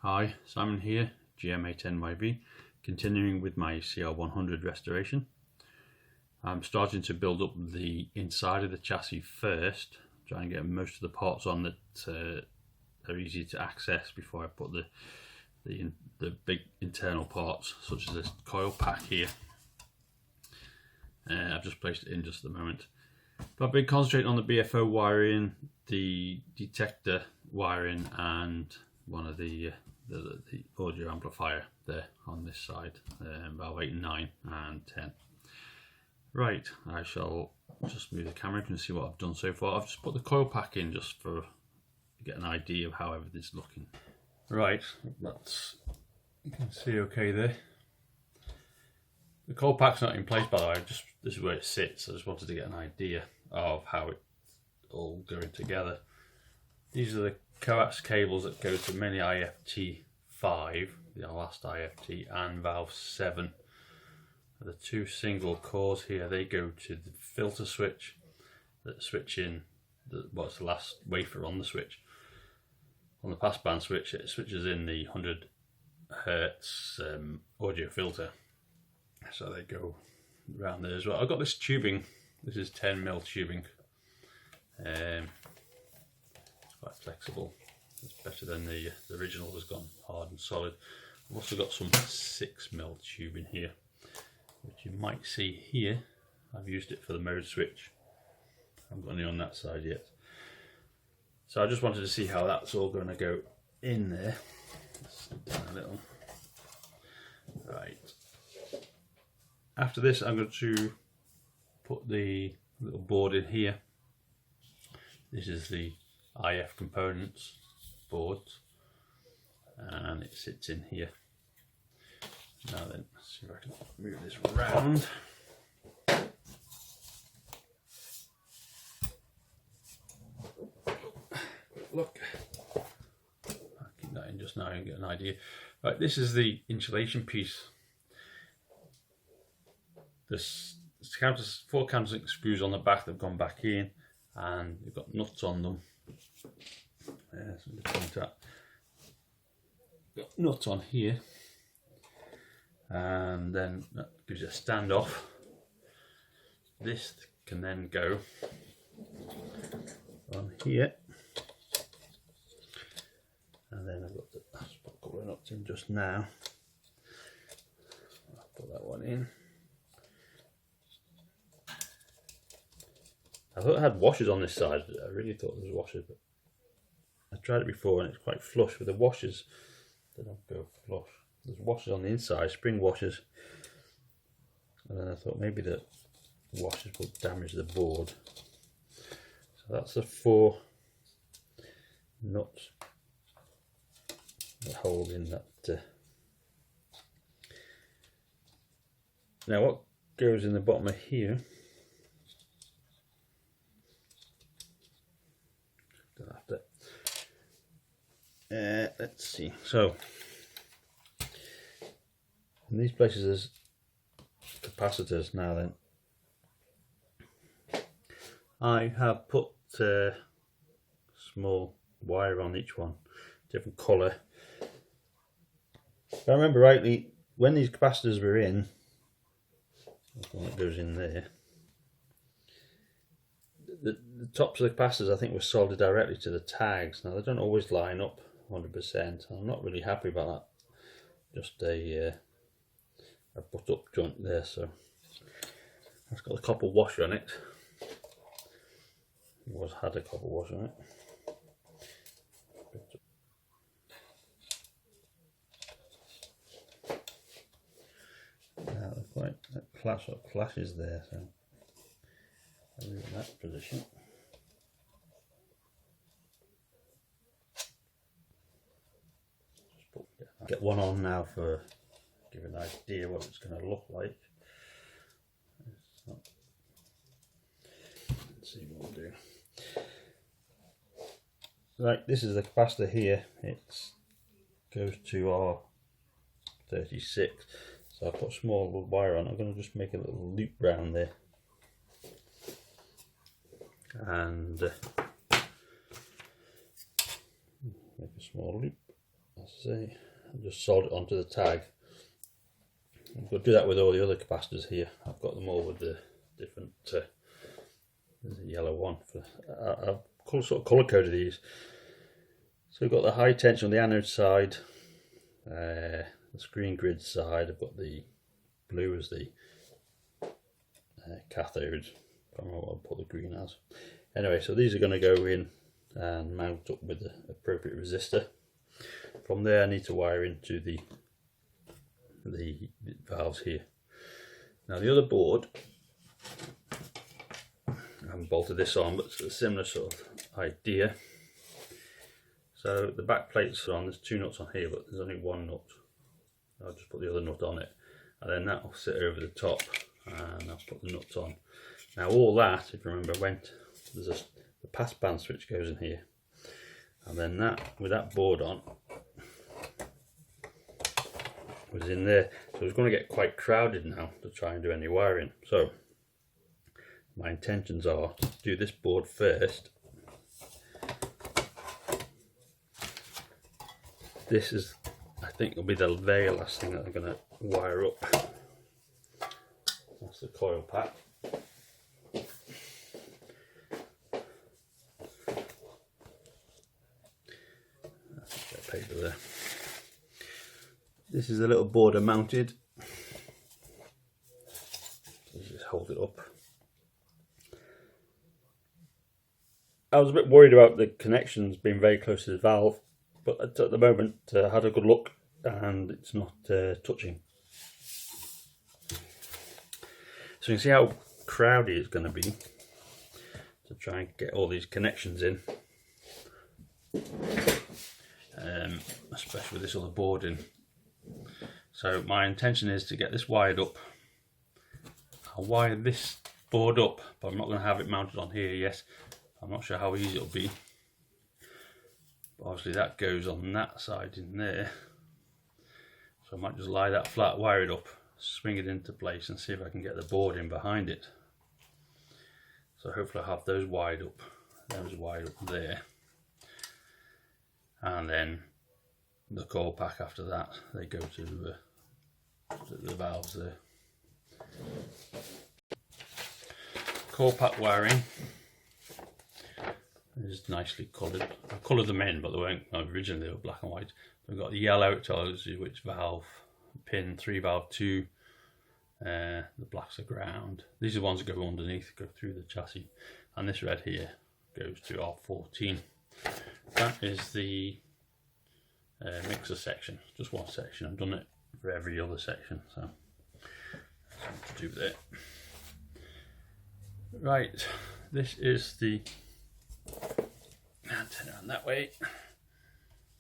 Hi, Simon here, GM8NYV, continuing with my CR100 restoration. I'm starting to build up the inside of the chassis first, try and get most of the parts on that are easy to access before I put the big internal parts, such as this coil pack here. I've just placed it in just at the moment. But I've been concentrating on the BFO wiring, the detector wiring, and one of the audio amplifier there on this side, valve 8 and 9 and 10. Right, I shall just move the camera and see what I've done so far. I've just put the coil pack in just to get an idea of how everything's looking. Right, that's, you can see okay there. The coil pack's not in place, by the way. This is where it sits. I just wanted to get an idea of how it's all going together. These are the coax cables that go to mini IFT 5, the last IFT, and valve 7. The two single cores here, they go to the filter switch that switch in what's the last wafer on the switch. On the passband switch, it switches in the 100 Hertz audio filter. So they go around there as well. I've got this tubing. This is 10mm tubing. It's quite flexible. It's better than the original has gone hard and solid. I've also got some 6mm tubing here, which you might see here. I've used it for the mode switch. I haven't got any on that side yet. So I just wanted to see how that's all going to go in there. Let's sit down a little. Right. After this, I'm going to put the little board in here. This is the IF components board, and it sits in here. Now then, let's see if I can move this around. Look, I'll keep that in just now and get an idea. Right, this is the insulation piece. There's 4 countersink screws on the back that have gone back in, and you've got nuts on them. Got nuts on here, and then that gives you a standoff. This can then go on here, and then I've got a couple of nuts in just now. I'll put that one in. I thought it had washers on this side. I really thought there was washers, but I tried it before and it's quite flush with the washers. They don't go flush. There's washers on the inside, spring washers, and then I thought maybe the washers would damage the board. So that's the 4 nuts that hold in that. Now what goes in the bottom of here? Let's see. So in these places there's capacitors. Now then, I have put small wire on each one, different colour. If I remember rightly, when these capacitors were in, that's one that goes in there. The tops of the capacitors I think were soldered directly to the tags. Now they don't always line up 100%. I'm not really happy about that. Just a butt up joint there, so it's got a copper washer on it. It had a copper washer on it. Now they're quite that clashes there, so I'll move in that position. Get one on now for give an idea what it's going to look like. Let's see what we'll do. Right, this is the capacitor here. It goes to R36. So I put a small little wire on. I'm going to just make a little loop round there, and make a small loop. That's See, I'll just solder it onto the tag. I'll do that with all the other capacitors here. I've got them all with the different. There's a yellow one. I've sort of colour coded these. So we've got the high tension on the anode side, the screen grid side. I've got the blue as the cathode. I don't know what I'll put the green as. Anyway, so these are going to go in and mount up with the appropriate resistor. From there I need to wire into the valves here. Now the other board, I haven't bolted this on, but it's a similar sort of idea. So the back plates are on, there's 2 nuts on here, but there's only 1 nut. I'll just put the other nut on it, and then that will sit over the top, and I'll put the nuts on. Now all that, if you remember, the pass band switch goes in here, and then that, with that board on, was in there. So it's going to get quite crowded now to try and do any wiring. So my intentions are to do this board first. This is, I think, will be the very last thing that I'm going to wire up. That's the coil pack. That's a bit of paper there. This is a little border mounted. So just hold it up. I was a bit worried about the connections being very close to the valve, but at the moment I had a good look and it's not touching. So you can see how crowded it's going to be to try and get all these connections in, especially with this other board in. So my intention is to get this wired up. I'll wire this board up, but I'm not going to have it mounted on here yet. I'm not sure how easy it'll be. But obviously that goes on that side in there. So I might just lie that flat, wire it up, swing it into place and see if I can get the board in behind it. So hopefully I'll have those wired up there. And then the coil pack after that, they go to the valves there. Coil pack wiring is nicely coloured. I've coloured them in, but they weren't originally, they were black and white. We've got the yellow, it tells you which valve, pin 3, valve 2, the black's the ground. These are the ones that go underneath, go through the chassis, and this red here goes to R14. That is the mixer section, just one section. I've done it for every other section, so that's what to do there. Right, this is the, turn it around that way,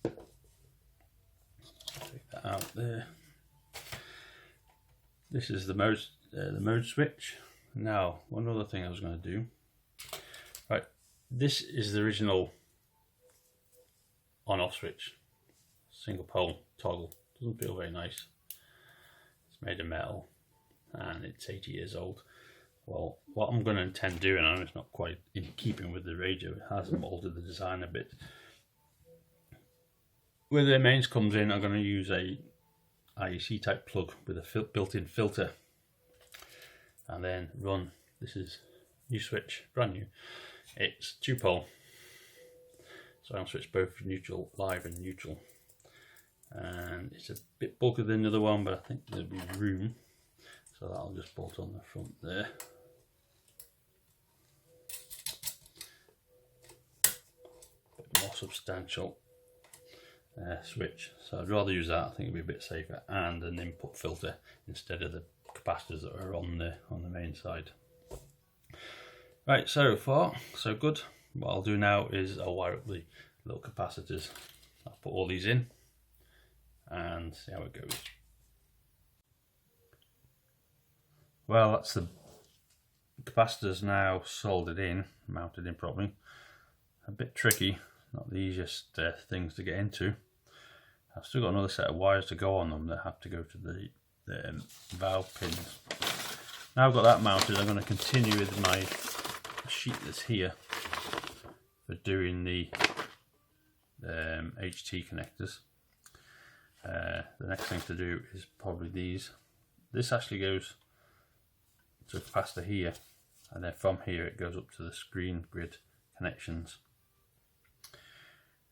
take that out there. This is the mode switch. Now, one other thing I was going to do, right, this is the original on-off switch. Single pole toggle. Doesn't feel very nice. It's made of metal and it's 80 years old. Well, what I'm going to intend doing, I know it's not quite in keeping with the radio, it has altered the design a bit. Where the mains comes in, I'm going to use a IEC type plug with a built-in filter, and then run, this is new switch, brand new, it's 2-pole, so I'll switch both neutral, live and neutral. And it's a bit bulkier than the other one, but I think there'll be room, so that'll just bolt on the front there. Bit more substantial switch, so I'd rather use that. I think it'd be a bit safer, and an input filter instead of the capacitors that are on the main side. Right, so far so good. What I'll do now is I'll wire up the little capacitors. I'll put all these in and see how it goes. Well, that's the capacitors now soldered in, mounted in properly. A bit tricky, not the easiest things to get into. I've still got another set of wires to go on them that have to go to the valve pins. Now I've got that mounted, I'm going to continue with my sheet that's here for doing the HT connectors. the next thing to do is probably these. This actually goes to a capacitor here, and then from here it goes up to the screen grid connections.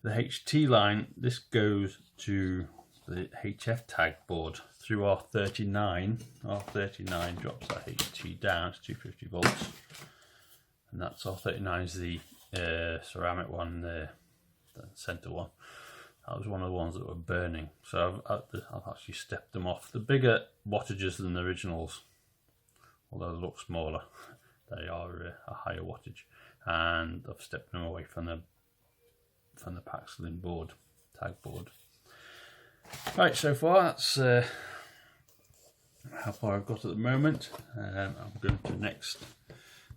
The HT line, this goes to the HF tag board through R39. R39 drops that HT down to 250 volts, and that's R39 is the ceramic one, the center one. That was one of the ones that were burning, so I've actually stepped them off. The bigger wattages than the originals, although they look smaller, they are a higher wattage, and I've stepped them away from the Paxlin board, tag board. Right, so far that's how far I've got at the moment. I'm going to next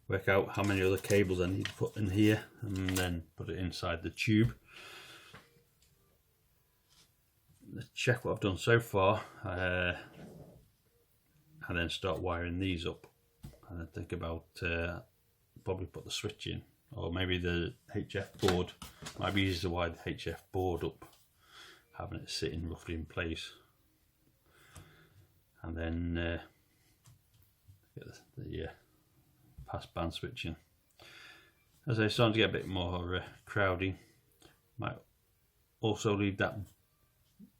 work out how many other cables I need to put in here, and then put it inside the tube. Let's check what I've done so far, and then start wiring these up, and then think about probably put the switch in, or maybe the HF board. Might be easier to wire the HF board up, having it sitting roughly in place, and then get the passband switching. As they're starting to get a bit more crowding, might also leave that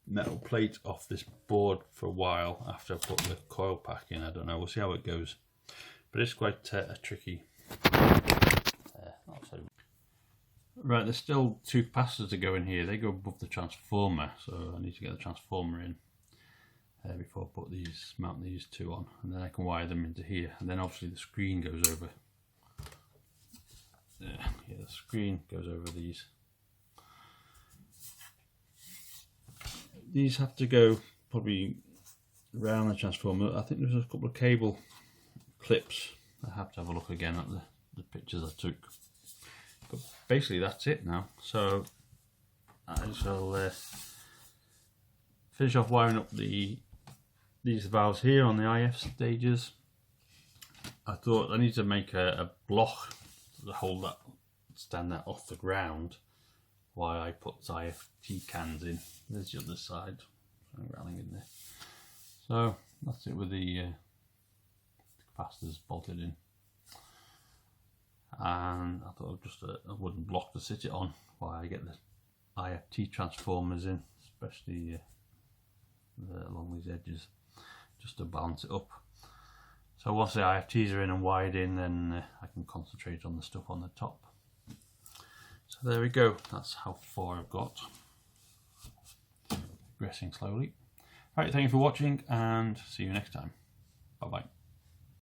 metal plate off this board for a while after I put the coil pack in. I don't know, we'll see how it goes, but it's quite a tricky. Right, there's still two capacitors to go in here. They go above the transformer, so I need to get the transformer in before I put mount these two on, and then I can wire them into here, and then obviously the screen goes over. Yeah, the screen goes over these. These have to go probably around the transformer. I think there's a couple of cable clips. I have to have a look again at the pictures I took. But basically that's it now. So I shall finish off wiring up these valves here on the IF stages. I thought I need to make a block to hold that, stand that off the ground while I put IFT cans in. There's the other side, rattling in there. So that's it with the capacitors bolted in, and I thought of just a wooden block to sit it on while I get the IFT transformers in, especially along these edges, just to balance it up. So once the IFTs are in and wired in, then I can concentrate on the stuff on the top. So there we go, that's how far I've got. Progressing slowly. Right, thank you for watching, and see you next time. Bye bye.